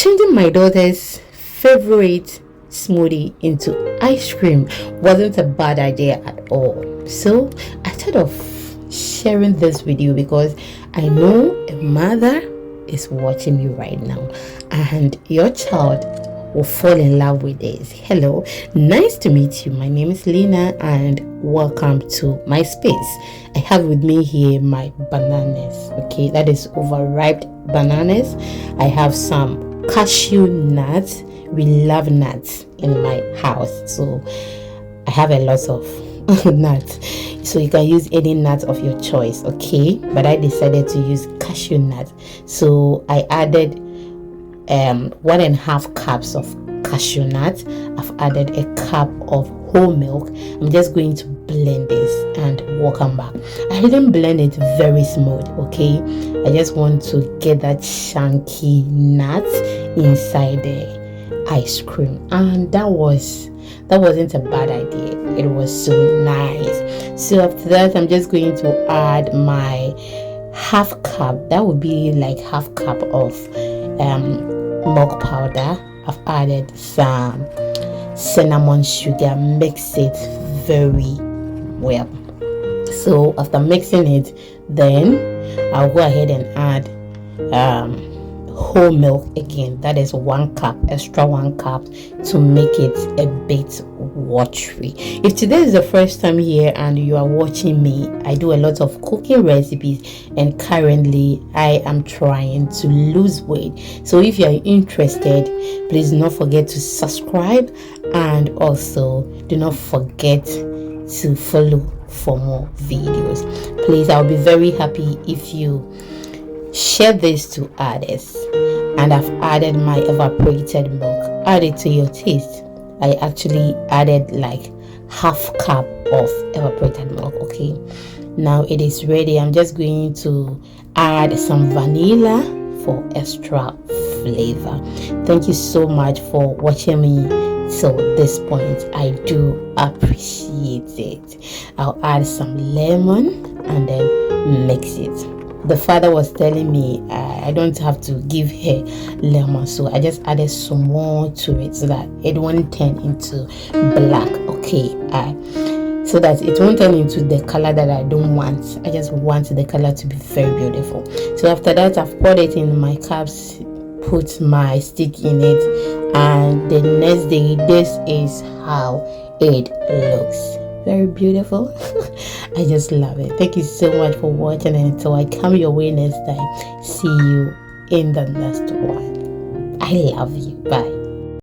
Changing my daughter's favorite smoothie into ice cream wasn't a bad idea at all. So I thought of sharing this with you because I know a mother is watching me right now and your child will fall in love with this. Hello, nice to meet you. My name is Lena and welcome to my space. I have with me here my bananas. Okay, that is overripe bananas. I have some cashew nuts. We love nuts in my house, so I have a lot of nuts, so you can use any nut of your choice. Okay, but I decided to use cashew nuts, so I added 1.5 cups of cashew nuts. I've added a cup of whole milk. I'm just going to blend this and welcome back. I didn't blend it very smooth, okay? I just want to get that chunky nut inside the ice cream, and that wasn't a bad idea. It was so nice. So after that, I'm just going to add my half cup. That would be like half cup of milk powder. I've added some cinnamon sugar. Mix it very well. So after mixing it, then I'll go ahead and add whole milk again. That is 1 cup, extra 1 cup, to make it a bit watery. If today is the first time here and you are watching me, I do a lot of cooking recipes and currently I am trying to lose weight. So if you are interested, please do not forget to subscribe and also do not forget to follow for more videos. Please, I'll be very happy if you share this to others. And I've added my evaporated milk. Add it to your taste. I actually added like half cup of evaporated milk. Okay, now it is ready. I'm just going to add some vanilla for extra flavor. Thank you so much for watching me till this point. I do appreciate it. I'll add some lemon and then mix it. The father was telling me I don't have to give her lemon, so I just added some more to it so that it won't turn into black. Okay, so that it won't turn into the color that I don't want. I just want the color to be very beautiful. So after that, I've poured it in my cups, put my stick in it, and the next day, this is how it looks. Very beautiful. I just love it. Thank you so much for watching, and until I come your way next time, see you in the next one. I love you. Bye.